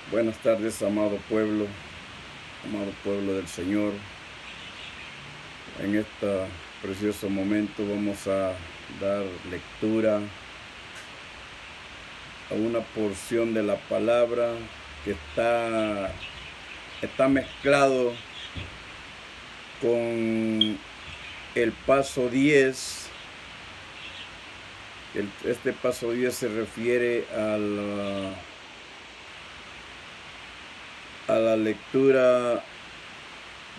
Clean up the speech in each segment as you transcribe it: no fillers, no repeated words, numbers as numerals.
Buenas tardes, amado pueblo del Señor. En este precioso momento vamos a dar lectura a una porción de la palabra que está mezclado con el paso 10. Este paso 10 se refiere a la lectura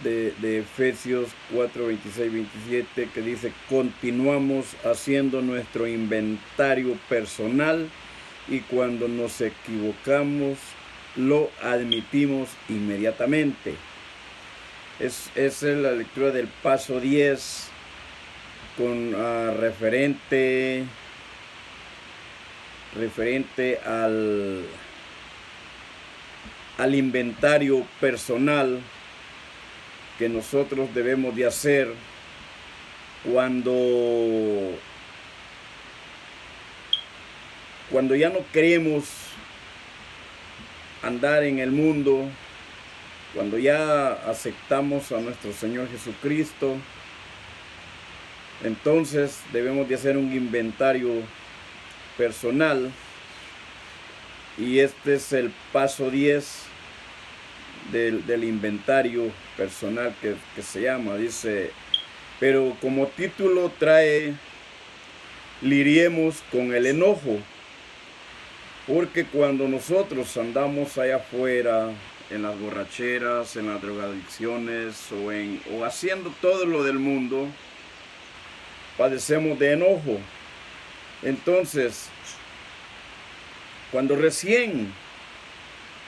de Efesios 4, 26, 27, que dice: continuamos haciendo nuestro inventario personal y cuando nos equivocamos lo admitimos inmediatamente. Esa es la lectura del paso 10 con referente al inventario personal que nosotros debemos de hacer cuando ya no queremos andar en el mundo, cuando ya aceptamos a nuestro Señor Jesucristo. Entonces debemos de hacer un inventario personal, y este es el paso 10 del inventario personal que se llama. Dice, pero como título trae: lidiemos con el enojo, porque cuando nosotros andamos allá afuera en las borracheras, en las drogadicciones o haciendo todo lo del mundo, padecemos de enojo. Entonces, cuando recién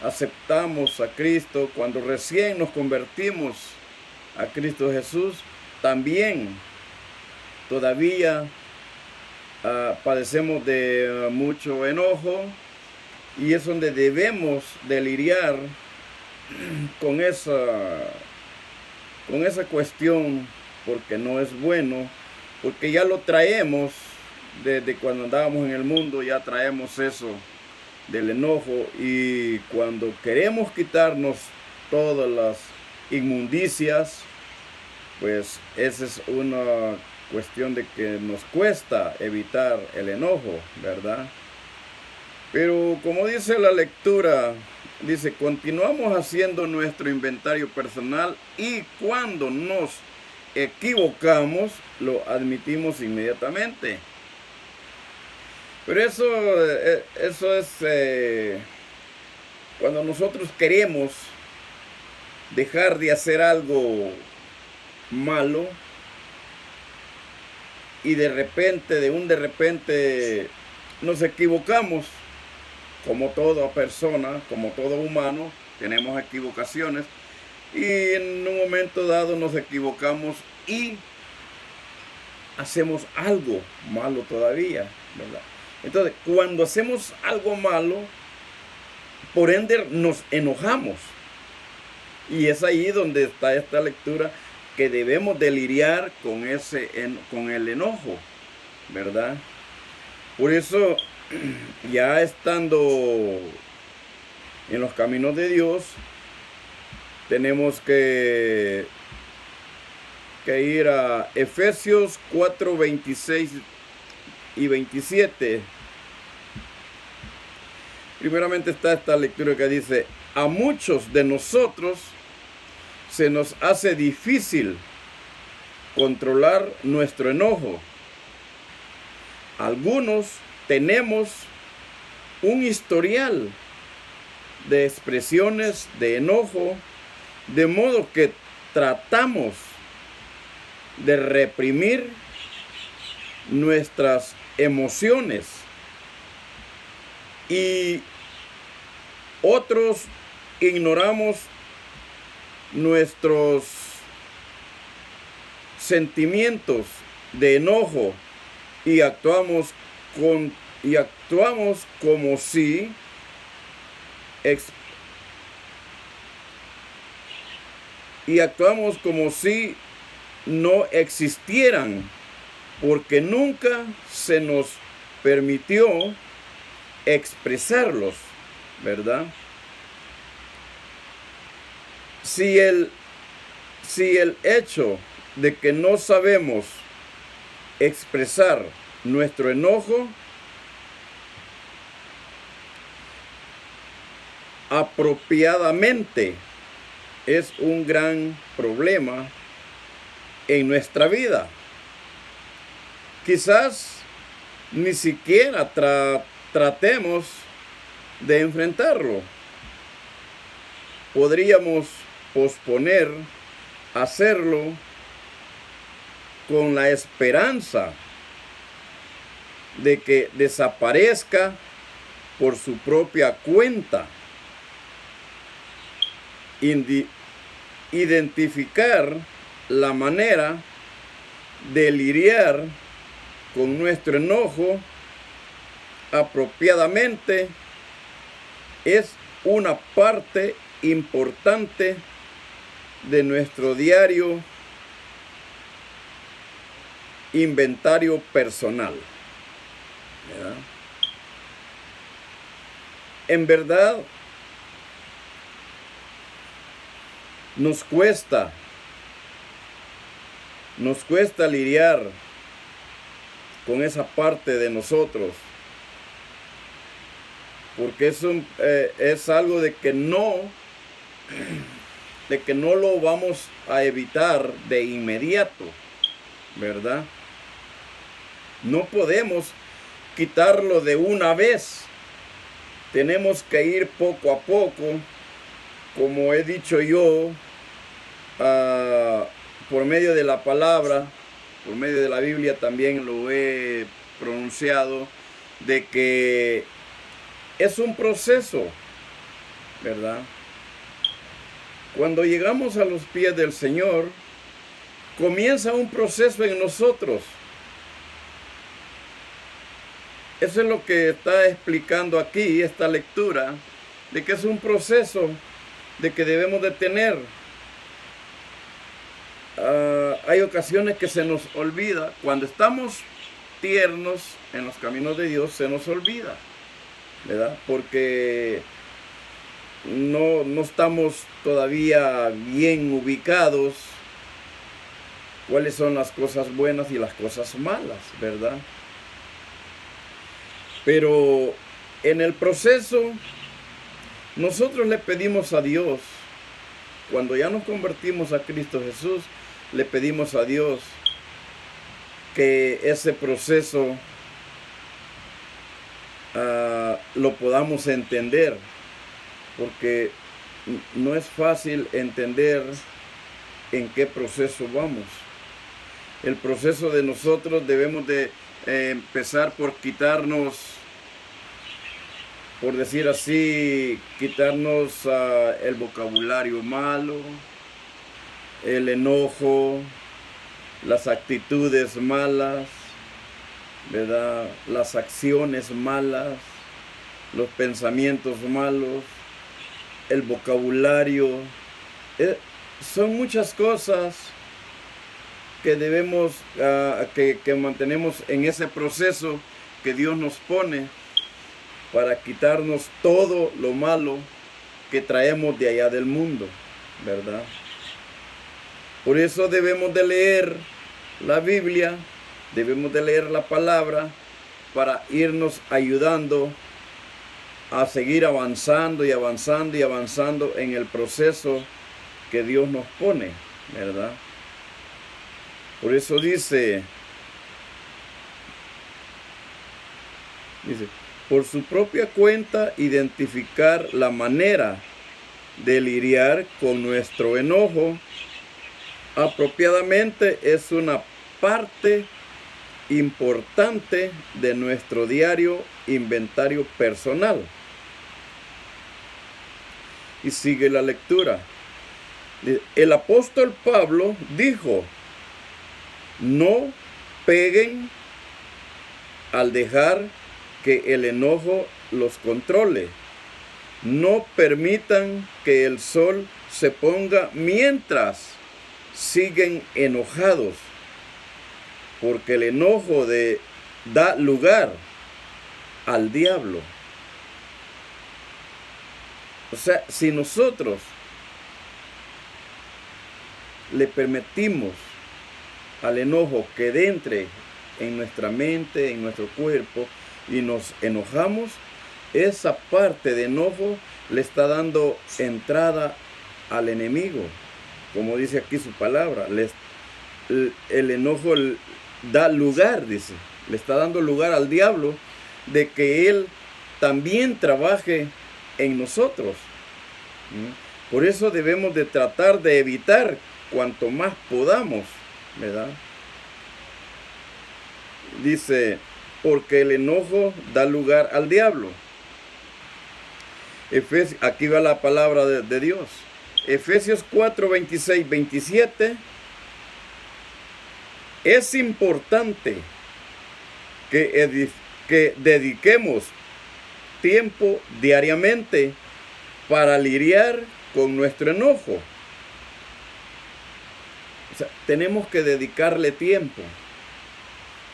aceptamos a Cristo, cuando recién nos convertimos a Cristo Jesús, también todavía padecemos de mucho enojo, y es donde debemos de lidiar con esa cuestión, porque no es bueno, porque ya lo traemos desde cuando andábamos en el mundo. Ya traemos eso del enojo, y cuando queremos quitarnos todas las inmundicias, pues esa es una cuestión de que nos cuesta evitar el enojo, ¿verdad? Pero como dice la lectura, dice: continuamos haciendo nuestro inventario personal y cuando nos equivocamos lo admitimos inmediatamente. Pero eso es cuando nosotros queremos dejar de hacer algo malo, y de repente nos equivocamos. Como toda persona, como todo humano, tenemos equivocaciones, y en un momento dado nos equivocamos y hacemos algo malo todavía, ¿verdad? Entonces, cuando hacemos algo malo, por ende nos enojamos, y es ahí donde está esta lectura, que debemos de lidiar con el enojo, ¿verdad? Por eso, ya estando en los caminos de Dios, tenemos que ir a Efesios 4, 26 y 27. Primeramente está esta lectura que dice: a muchos de nosotros se nos hace difícil controlar nuestro enojo. Algunos tenemos un historial de expresiones de enojo, de modo que tratamos de reprimir nuestras emociones, y otros ignoramos nuestros sentimientos de enojo y actuamos como si no existieran, porque nunca se nos permitió expresarlos, ¿verdad? si el hecho de que no sabemos expresar nuestro enojo apropiadamente es un gran problema en nuestra vida. Quizás ni siquiera tratemos de enfrentarlo. Podríamos posponer hacerlo con la esperanza de que desaparezca por su propia cuenta. Identificar la manera de lidiar con nuestro enojo apropiadamente es una parte importante de nuestro diario inventario personal, ¿verdad? En verdad, nos cuesta lidiar con esa parte de nosotros, porque es algo de que no lo vamos a evitar de inmediato, ¿verdad? No podemos quitarlo de una vez. Tenemos que ir poco a poco, como he dicho yo, por medio de la palabra, por medio de la Biblia también lo he pronunciado, de que es un proceso, ¿verdad? Cuando llegamos a los pies del Señor, comienza un proceso en nosotros. Eso es lo que está explicando aquí esta lectura, de que es un proceso de que debemos de tener. Hay ocasiones que se nos olvida, cuando estamos tiernos en los caminos de Dios, se nos olvida, ¿verdad? Porque no estamos todavía bien ubicados cuáles son las cosas buenas y las cosas malas, ¿verdad? Pero en el proceso, nosotros le pedimos a Dios, cuando ya nos convertimos a Cristo Jesús, le pedimos a Dios que ese proceso lo podamos entender, porque no es fácil entender en qué proceso vamos. El proceso de nosotros debemos de empezar por quitarnos, por decir así, quitarnos el vocabulario malo, el enojo, las actitudes malas, ¿verdad? Las acciones malas, los pensamientos malos, el vocabulario. Son muchas cosas que debemos, que mantenemos en ese proceso que Dios nos pone para quitarnos todo lo malo que traemos de allá del mundo, ¿verdad? Por eso debemos de leer la Biblia, debemos de leer la palabra para irnos ayudando a seguir avanzando y avanzando y avanzando en el proceso que Dios nos pone, ¿verdad? Por eso dice, por su propia cuenta identificar la manera de lidiar con nuestro enojo apropiadamente es una parte importante de nuestro diario inventario personal. Y sigue la lectura. El apóstol Pablo dijo: no peguen al dejar que el enojo los controle. No permitan que el sol se ponga mientras siguen enojados, porque el enojo da lugar al diablo. O sea, si nosotros le permitimos al enojo que entre en nuestra mente, en nuestro cuerpo, y nos enojamos, esa parte de enojo le está dando entrada al enemigo. Como dice aquí su palabra, el enojo da lugar, dice, le está dando lugar al diablo de que él también trabaje en nosotros. Por eso debemos de tratar de evitar cuanto más podamos, ¿verdad? Dice, porque el enojo da lugar al diablo. Aquí va la palabra de Dios. Efesios 4, 26, 27. Es importante que dediquemos tiempo diariamente para lidiar con nuestro enojo. O sea, tenemos que dedicarle tiempo.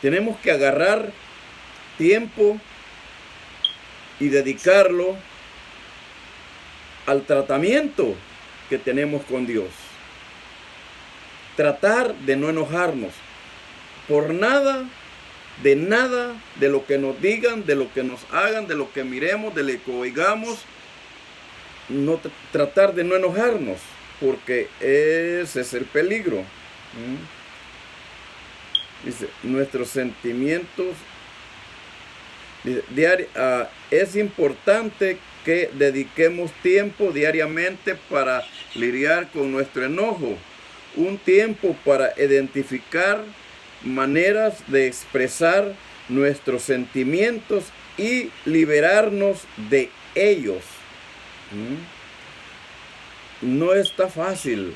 Tenemos que agarrar tiempo y dedicarlo al tratamiento que tenemos con Dios. Tratar de no enojarnos por nada de lo que nos digan, de lo que nos hagan, de lo que miremos, de lo que oigamos. No tratar de no enojarnos, porque ese es el peligro. Dice, nuestros sentimientos. Es importante que dediquemos tiempo diariamente para lidiar con nuestro enojo. Un tiempo para identificar maneras de expresar nuestros sentimientos y liberarnos de ellos. No está fácil.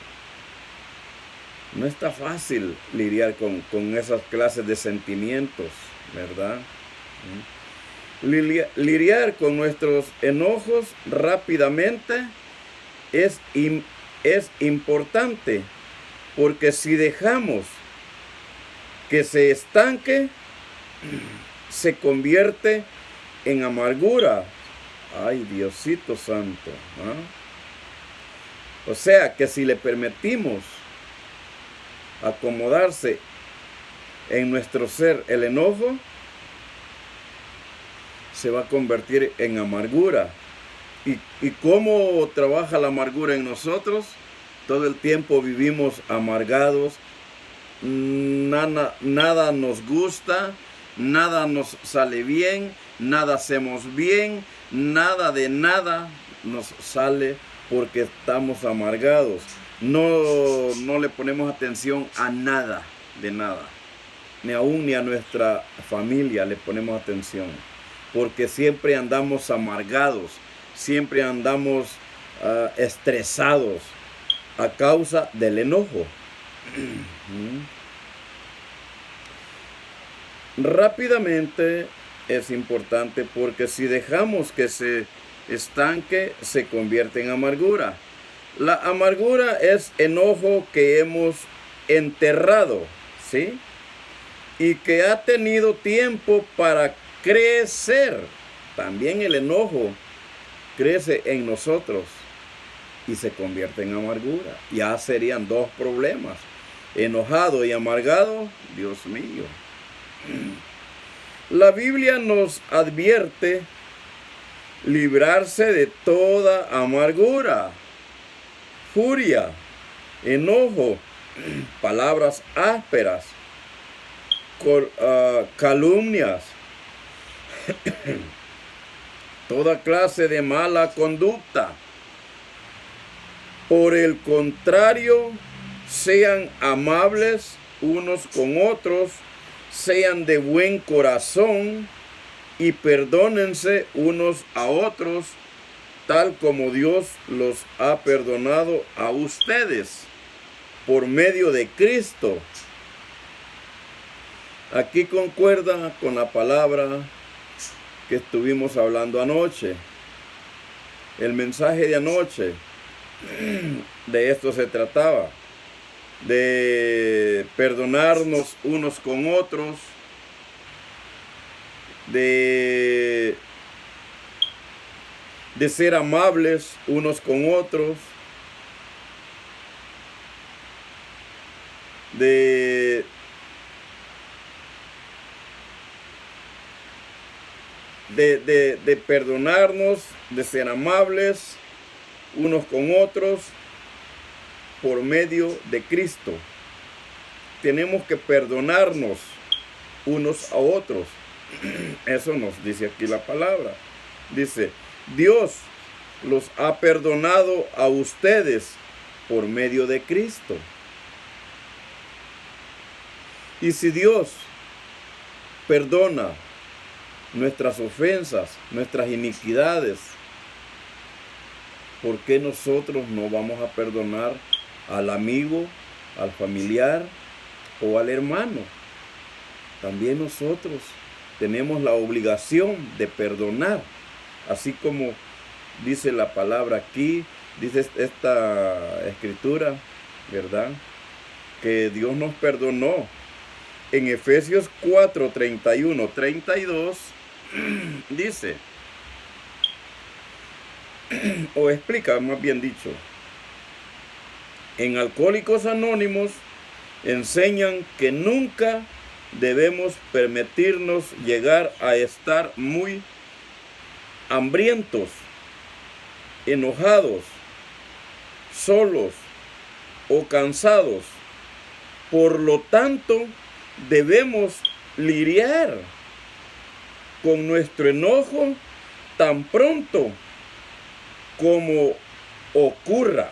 No está fácil lidiar con esas clases de sentimientos, ¿verdad? Lidiar con nuestros enojos rápidamente es importante, porque si dejamos que se estanque, se convierte en amargura. Ay, Diosito Santo. O sea que si le permitimos acomodarse en nuestro ser el enojo, se va a convertir en amargura. ¿Y cómo trabaja la amargura en nosotros? Todo el tiempo vivimos amargados, nada nos gusta, nada nos sale bien, nada hacemos bien, nada de nada nos sale porque estamos amargados. No le ponemos atención a nada, de nada. Ni aún ni a nuestra familia le ponemos atención. Porque siempre andamos amargados, siempre andamos estresados a causa del enojo. Rápidamente es importante, porque si dejamos que se estanque, se convierte en amargura. La amargura es enojo que hemos enterrado, ¿sí? Y que ha tenido tiempo para crecer. También el enojo crece en nosotros y se convierte en amargura. Ya serían dos problemas: enojado y amargado. Dios mío. La Biblia nos advierte librarse de toda amargura, furia, enojo, palabras ásperas, calumnias, toda clase de mala conducta. Por el contrario, sean amables unos con otros, sean de buen corazón y perdónense unos a otros, tal como Dios los ha perdonado a ustedes por medio de Cristo. Aquí concuerda con la palabra que estuvimos hablando anoche. El mensaje de anoche, de esto se trataba, de perdonarnos unos con otros, de ser amables unos con otros, de perdonarnos, de ser amables unos con otros por medio de Cristo. Tenemos que perdonarnos unos a otros. Eso nos dice aquí la palabra. Dice, Dios los ha perdonado a ustedes por medio de Cristo. Y si Dios perdona nuestras ofensas, nuestras iniquidades, ¿por qué nosotros no vamos a perdonar al amigo, al familiar o al hermano? También nosotros tenemos la obligación de perdonar, así como dice la palabra aquí, dice esta escritura, ¿verdad? Que Dios nos perdonó. En Efesios 4, 31, 32, dice, o explica más bien dicho, en Alcohólicos Anónimos enseñan que nunca debemos permitirnos llegar a estar muy hambrientos, enojados, solos o cansados. Por lo tanto, debemos lidiar con nuestro enojo tan pronto como ocurra.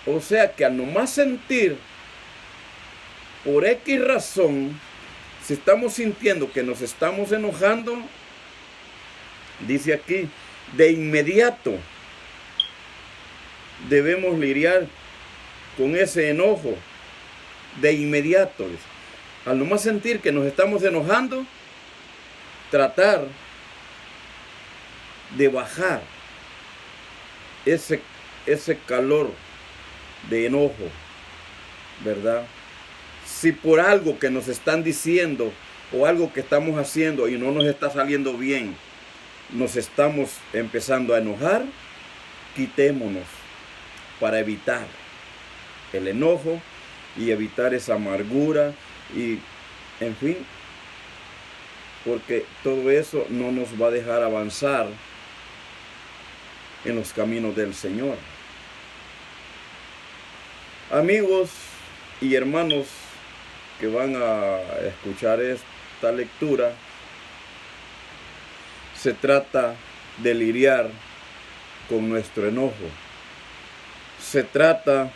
O sea que al nomás sentir, por X razón, si estamos sintiendo que nos estamos enojando, dice aquí, de inmediato debemos lidiar con ese enojo. De inmediato, al nomás sentir que nos estamos enojando, tratar de bajar ese calor de enojo, ¿verdad? Si por algo que nos están diciendo o algo que estamos haciendo y no nos está saliendo bien, nos estamos empezando a enojar, quitémonos para evitar el enojo y evitar esa amargura y, en fin, porque todo eso no nos va a dejar avanzar en los caminos del Señor. Amigos y hermanos que van a escuchar esta lectura, se trata de lidiar con nuestro enojo. Se trata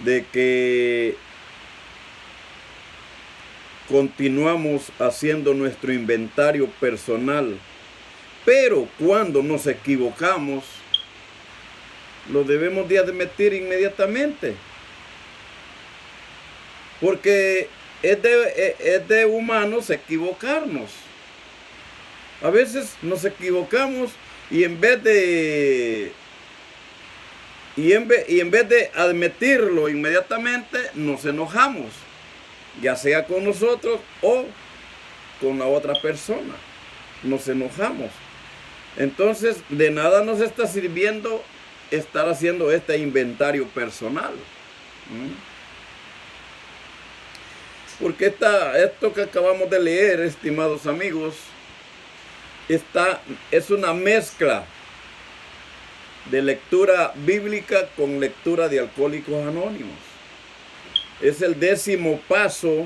de que continuamos haciendo nuestro inventario personal, pero cuando nos equivocamos, lo debemos de admitir inmediatamente, porque es de humanos equivocarnos. A veces nos equivocamos y en vez de admitirlo inmediatamente, nos enojamos, ya sea con nosotros o con la otra persona. Nos enojamos. Entonces, de nada nos está sirviendo estar haciendo este inventario personal. Porque esto que acabamos de leer, estimados amigos, es una mezcla de lectura bíblica con lectura de Alcohólicos Anónimos. Es el 10º paso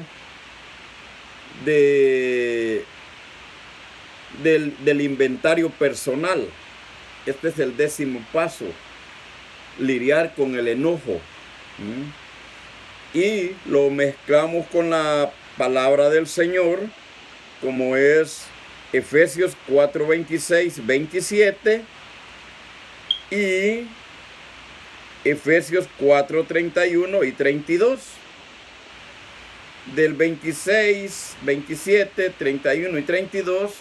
del inventario personal. Este es el 10º paso, lidiar con el enojo. Y lo mezclamos con la palabra del Señor, como es Efesios 4, 26, 27 y Efesios 4, 31 y 32. Del 26, 27, 31 y 32,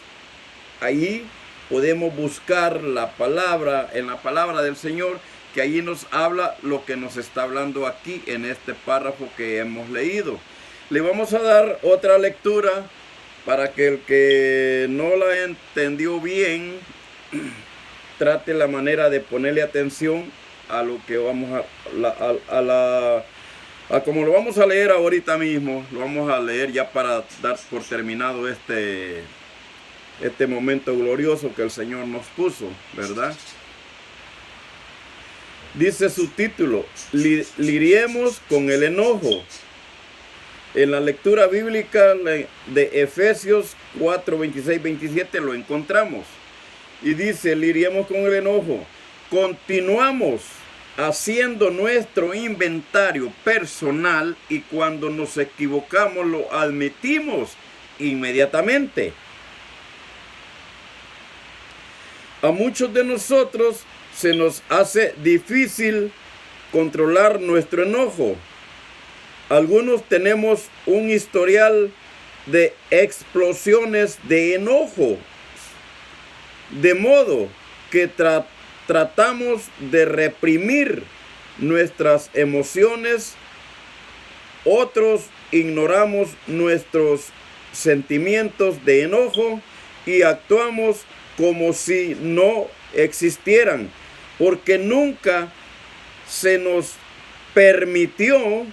ahí podemos buscar la palabra, en la palabra del Señor, que allí nos habla lo que nos está hablando aquí en este párrafo que hemos leído. Le vamos a dar otra lectura para que el que no la entendió bien trate la manera de ponerle atención a lo que vamos a como lo vamos a leer ahorita mismo. Lo vamos a leer ya para dar por terminado este momento glorioso que el Señor nos puso, ¿verdad? Dice su título, lidiemos con el enojo. En la lectura bíblica de Efesios 4, 26, 27 lo encontramos. Y dice, lidiemos con el enojo. Continuamos haciendo nuestro inventario personal y cuando nos equivocamos lo admitimos inmediatamente. A muchos de nosotros se nos hace difícil controlar nuestro enojo. Algunos tenemos un historial de explosiones de enojo, de modo que tratamos de reprimir nuestras emociones. Otros ignoramos nuestros sentimientos de enojo y actuamos como si no existieran, porque nunca se nos permitió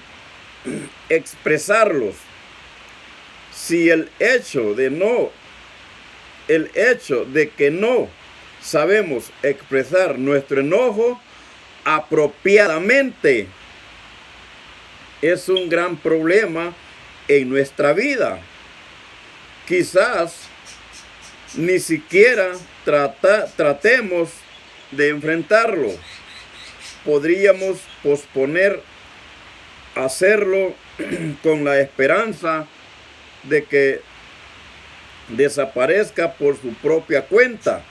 expresarlos. Si el hecho de que no sabemos expresar nuestro enojo apropiadamente es un gran problema en nuestra vida. Quizás ni siquiera tratemos de enfrentarlo. Podríamos posponer hacerlo con la esperanza de que desaparezca por su propia cuenta.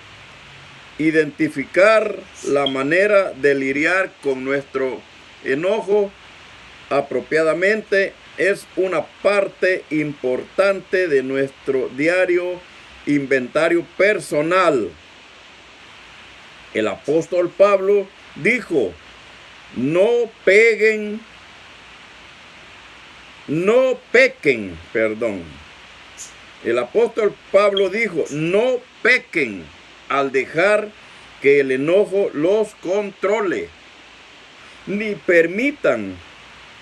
Identificar la manera de lidiar con nuestro enojo apropiadamente es una parte importante de nuestro diario inventario personal. El apóstol Pablo dijo, no pequen. El apóstol Pablo dijo, no pequen al dejar que el enojo los controle, ni permitan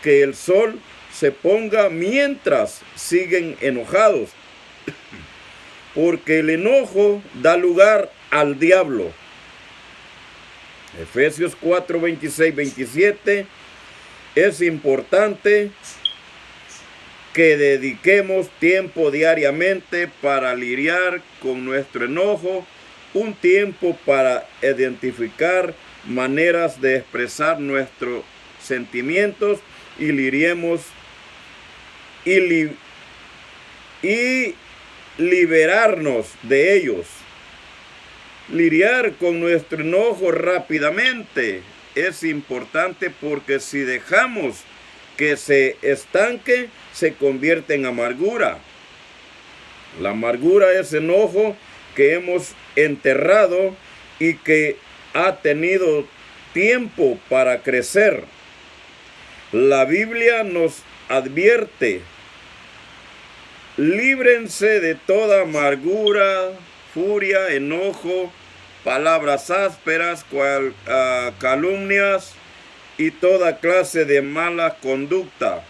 que el sol se ponga mientras siguen enojados, porque el enojo da lugar al diablo. Efesios 4, 26, 27. Es importante que dediquemos tiempo diariamente para lidiar con nuestro enojo, un tiempo para identificar maneras de expresar nuestros sentimientos y lidiemos y liberarnos de ellos. Lidiar con nuestro enojo rápidamente es importante porque si dejamos que se estanque, se convierte en amargura. La amargura es enojo que hemos enterrado y que ha tenido tiempo para crecer. La Biblia nos advierte, líbrense de toda amargura, furia, enojo, palabras ásperas, calumnias y toda clase de mala conducta.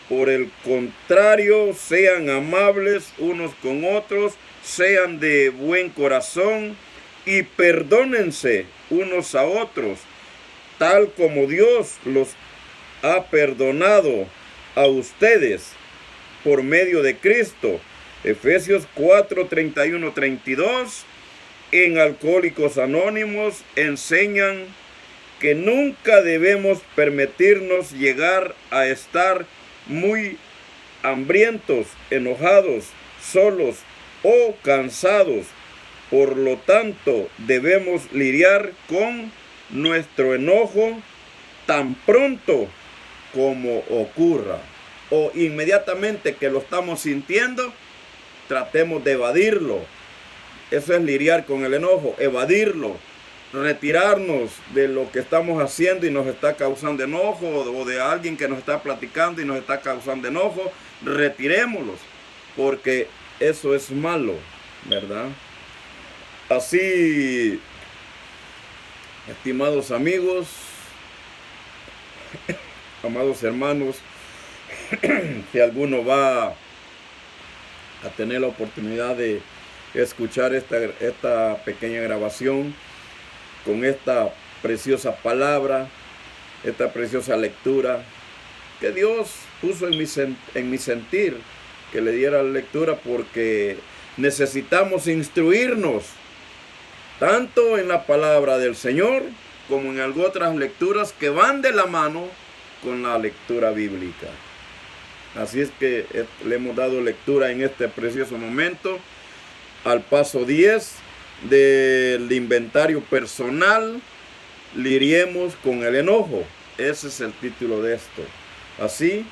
Por el contrario, sean amables unos con otros, sean de buen corazón y perdónense unos a otros, tal como Dios los ha perdonado a ustedes por medio de Cristo. Efesios 4, 31, 32. En Alcohólicos Anónimos enseñan que nunca debemos permitirnos llegar a estar muy hambrientos, enojados, solos o cansados. Por lo tanto, debemos lidiar con nuestro enojo tan pronto como ocurra o inmediatamente que lo estamos sintiendo, tratemos de evadirlo. Eso es lidiar con el enojo, evadirlo, retirarnos de lo que estamos haciendo y nos está causando enojo, o de alguien que nos está platicando y nos está causando enojo, retirémoslos, porque eso es malo, ¿verdad? Así, estimados amigos, Amados hermanos, si alguno va a tener la oportunidad de escuchar esta pequeña grabación con esta preciosa palabra, esta preciosa lectura que Dios puso en mi sentir que le diera la lectura, porque necesitamos instruirnos tanto en la palabra del Señor como en otras lecturas que van de la mano con la lectura bíblica. Así es que le hemos dado lectura en este precioso momento al paso 10 del inventario personal. Lidiemos con el enojo. Ese es el título de esto. Así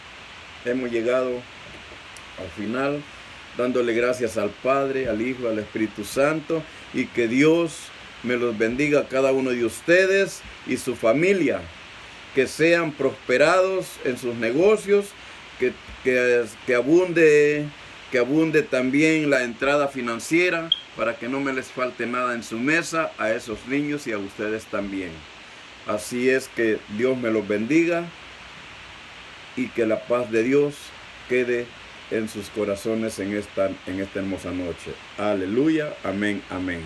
hemos llegado al final, dándole gracias al Padre, al Hijo, al Espíritu Santo, y que Dios me los bendiga a cada uno de ustedes y su familia, que sean prosperados en sus negocios, que abunde también la entrada financiera, para que no me les falte nada en su mesa, a esos niños y a ustedes también. Así es que Dios me los bendiga y que la paz de Dios quede en sus corazones en esta hermosa noche. Aleluya, amén, amén.